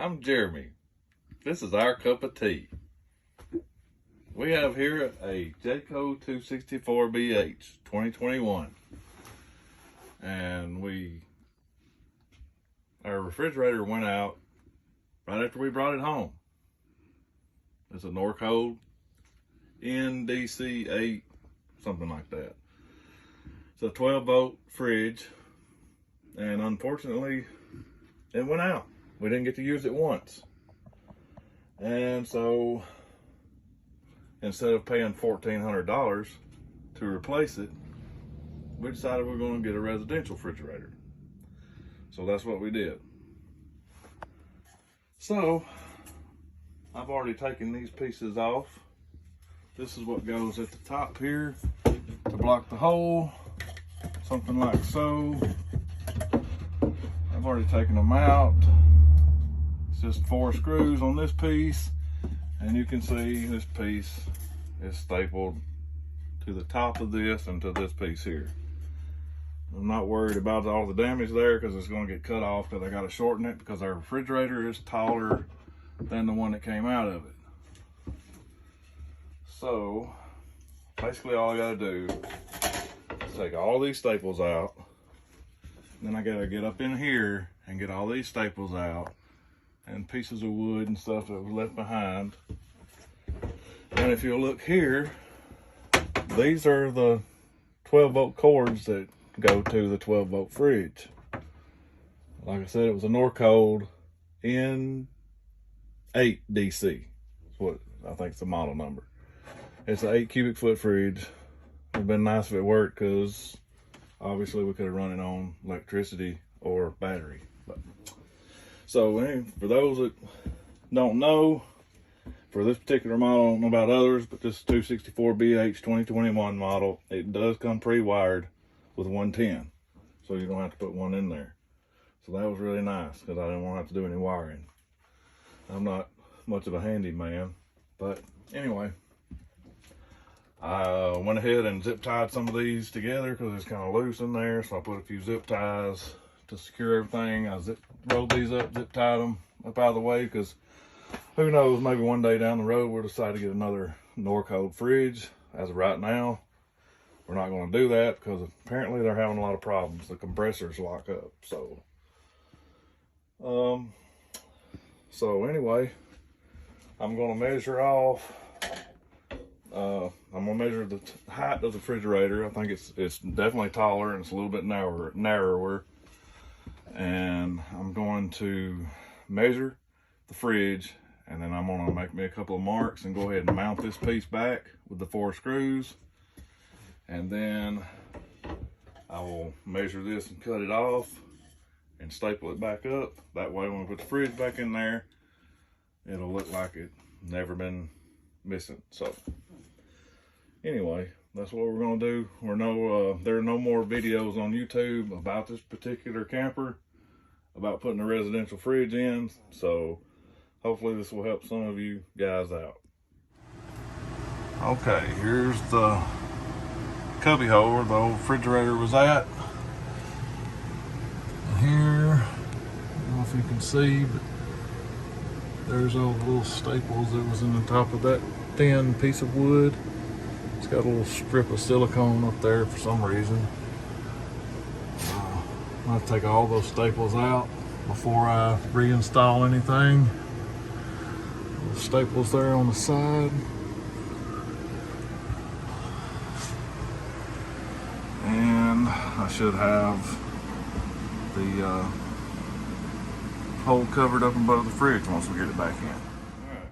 I'm Jeremy. This is our cup of tea. We have here a Jayco 264BH 2021. And our refrigerator went out right after we brought it home. It's a Norcold N8DC 8, something like that. It's a 12-volt fridge, and unfortunately, it went out. We didn't get to use it once. And so, instead of paying $1,400 to replace it, we decided we were going to get a residential refrigerator. So that's what we did. So, I've already taken these pieces off. This is what goes at the top here to block the hole, something like so. I've already taken them out. It's just 4 screws on this piece, and you can see this piece is stapled to the top of this and to this piece here. I'm not worried about all the damage there because it's going to get cut off, because I got to shorten it because our refrigerator is taller than the one that came out of it. So basically all I got to do is take all these staples out. Then I got to get up in here and get all these staples out and pieces of wood and stuff that was left behind. And if you'll look here, these are the 12-volt cords that go to the 12-volt fridge. Like I said, it was a Norcold N8DC. That's what I think it's the model number. It's an 8 cubic foot fridge. It would have been nice if it worked, because obviously we could have run it on electricity or battery. So anyway, for those that don't know, for this particular model, I don't know about others, but this 264BH 2021 model, it does come pre-wired with 110, so you don't have to put one in there. So that was really nice, because I didn't want to have to do any wiring. I'm not much of a handyman, but anyway, I went ahead and zip tied some of these together because it's kind of loose in there, so I put a few zip ties to secure everything. I rolled these up, zip tied them up out of the way, because who knows, maybe one day down the road we'll decide to get another Norcold fridge. As of right now, we're not going to do that because apparently they're having a lot of problems. The compressors lock up. So anyway, I'm going to measure off. I'm going to measure the height of the refrigerator. I think it's definitely taller, and it's a little bit narrower. And I'm going to measure the fridge, and then I'm going to make me a couple of marks and go ahead and mount this piece back with the 4 screws. And then I will measure this and cut it off and staple it back up. That way when we put the fridge back in there, it'll look like it never been missing. So anyway, that's what we're gonna do. There are no more videos on YouTube about this particular camper, about putting a residential fridge in. So hopefully this will help some of you guys out. Okay, here's the cubby hole where the old refrigerator was at. And here, I don't know if you can see, but there's all the little staples that was in the top of that thin piece of wood. It's got a little strip of silicone up there for some reason. I'm gonna take all those staples out before I reinstall anything. Little staples there on the side. And I should have the hole covered up above the fridge once we get it back in. Alright,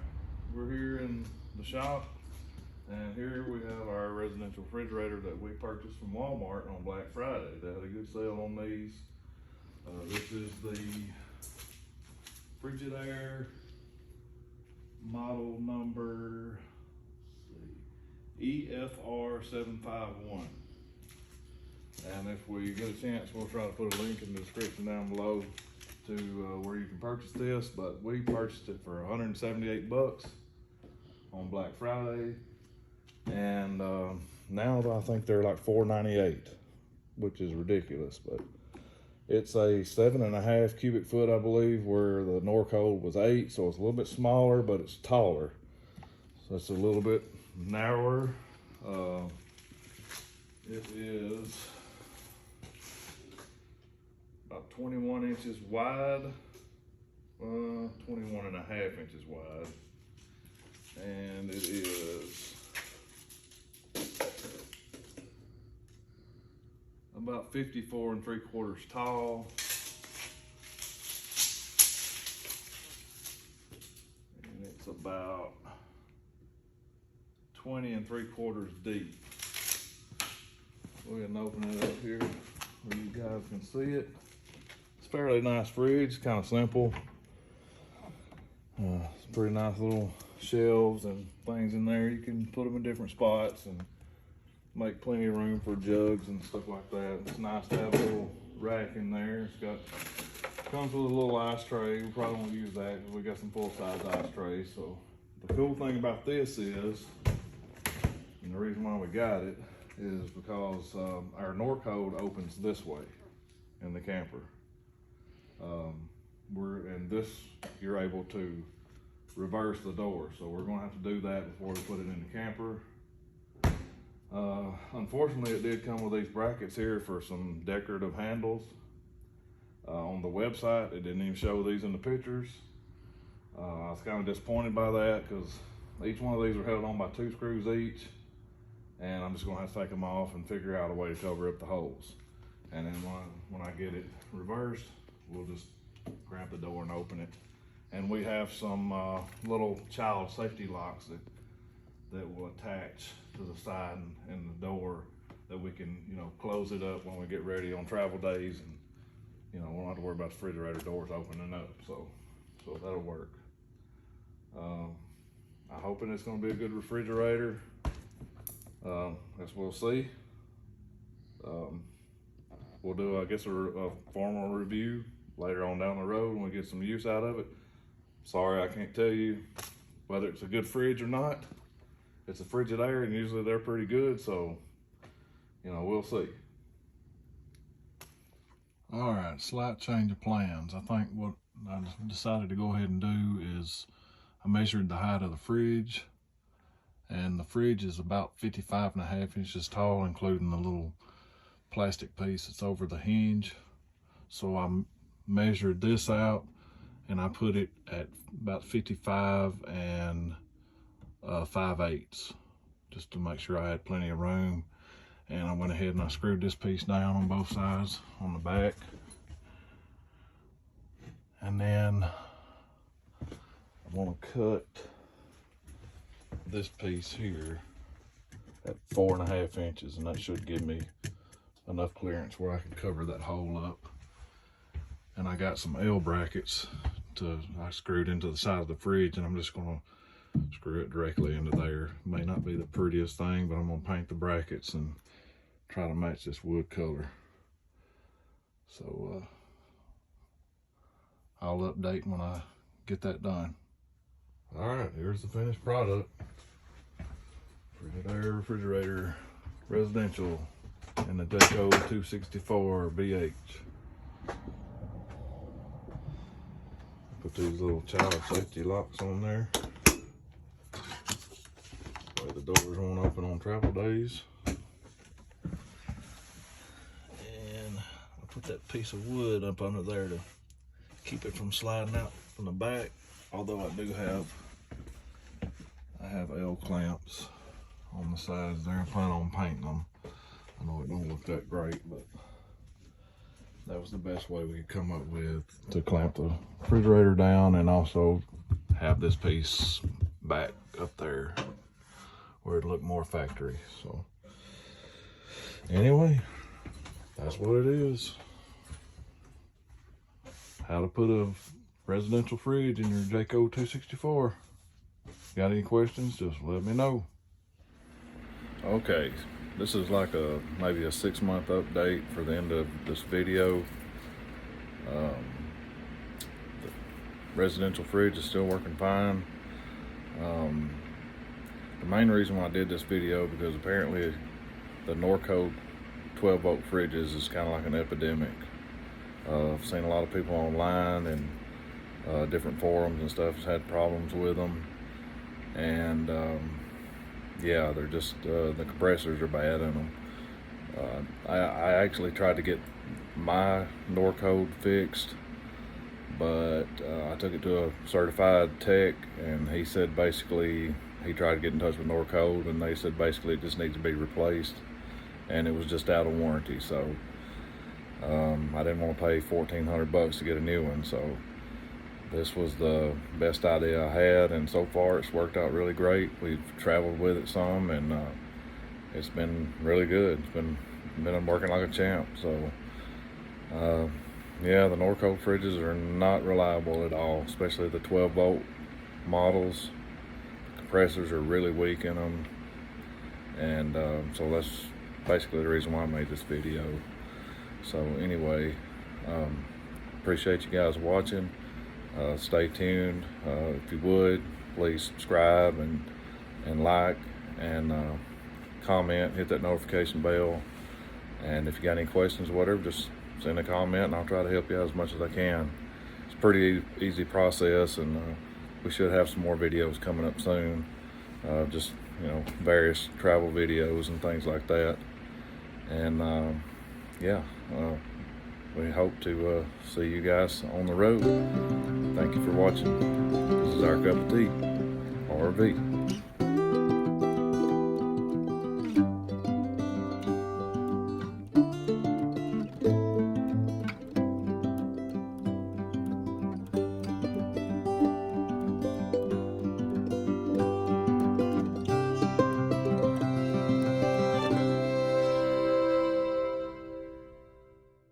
we're here in the shop, and here we have our residential refrigerator that we purchased from Walmart on Black Friday. They had a good sale on these. This is the Frigidaire model number EFR751. And if we get a chance, we'll try to put a link in the description down below to where you can purchase this. But we purchased it for 178 bucks on Black Friday, and now I think they're like $4.98, which is ridiculous. But It's a 7.5 cubic foot, I believe, where the Norcold was 8, so it's a little bit smaller, but it's taller. So it's a little bit narrower. It is about 21 inches wide, 21.5 inches wide, and it is about 54 3/4 tall, and it's about 20 3/4 deep. Go ahead and open it up here where you guys can see it. It's a fairly nice fridge, kind of simple. It's pretty nice little shelves and things in there. You can put them in different spots and make plenty of room for jugs and stuff like that. It's nice to have a little rack in there. Comes with a little ice tray. We probably won't use that because we got some full-size ice trays. So the cool thing about this is, and the reason why we got it, is because our Norcold opens this way in the camper. You're able to reverse the door. So we're gonna have to do that before we put it in the camper. Unfortunately, it did come with these brackets here for some decorative handles. On the website, it didn't even show these in the pictures. I was kind of disappointed by that because each one of these are held on by 2 screws each, and I'm just gonna have to take them off and figure out a way to cover up the holes. And then when I get it reversed, we'll just grab the door and open it. And we have some little child safety locks that will attach to the side and the door, that we can, close it up when we get ready on travel days, and we don't have to worry about the refrigerator doors opening up. So that'll work. I'm hoping it's going to be a good refrigerator. As we'll see. We'll do, I guess, a formal review later on down the road when we get some use out of it. Sorry, I can't tell you whether it's a good fridge or not. It's a Frigidaire, and usually they're pretty good, so, we'll see. All right, slight change of plans. I think what I decided to go ahead and do is I measured the height of the fridge, and the fridge is about 55.5 inches tall, including the little plastic piece that's over the hinge. So I measured this out, and I put it at about 55 5/8, just to make sure I had plenty of room. And I went ahead and I screwed this piece down on both sides on the back. And then I want to cut this piece here at 4.5 inches, and that should give me enough clearance where I can cover that hole up. And I got some L brackets I screwed into the side of the fridge, and I'm just gonna screw it directly into there. It may not be the prettiest thing, but I'm gonna paint the brackets and try to match this wood color. So I'll update when I get that done. All right, here's the finished product. Frigidaire refrigerator, residential, and the Jayco 264 BH. Put these little child safety locks on there. That way the doors won't open on travel days. And I put that piece of wood up under there to keep it from sliding out from the back. Although I have L clamps on the sides there. I plan on painting them. I know it don't look that great, but that was the best way we could come up with to clamp the refrigerator down, and also have this piece back up there where it looked more factory. So anyway, that's what it is. How to put a residential fridge in your Jayco 264. Got any questions, just let me know. Okay, this is like maybe a 6-month update for the end of this video. The residential fridge is still working fine. The main reason why I did this video, because apparently the Norcold 12-volt fridges is kind of like an epidemic. I've seen a lot of people online and different forums and stuff has had problems with them, and yeah, they're just the compressors are bad in them. I actually tried to get my Norcold fixed, but I took it to a certified tech, and he said basically he tried to get in touch with Norcold, and they said basically it just needs to be replaced, and it was just out of warranty. So I didn't want to pay $1,400 to get a new one, so this was the best idea I had, and so far it's worked out really great. We've traveled with it some, and it's been really good. It's been working like a champ. So yeah, the Norcold fridges are not reliable at all, especially the 12-volt models. Compressors are really weak in them, and so that's basically the reason why I made this video. So anyway, appreciate you guys watching. Stay tuned. If you would, please subscribe and like and comment, hit that notification bell, and if you got any questions or whatever, just send a comment and I'll try to help you out as much as I can. It's a pretty easy process, and we should have some more videos coming up soon, just various travel videos and things like that. And yeah, we hope to see you guys on the road. Thank you for watching. This is our cup of tea, RV.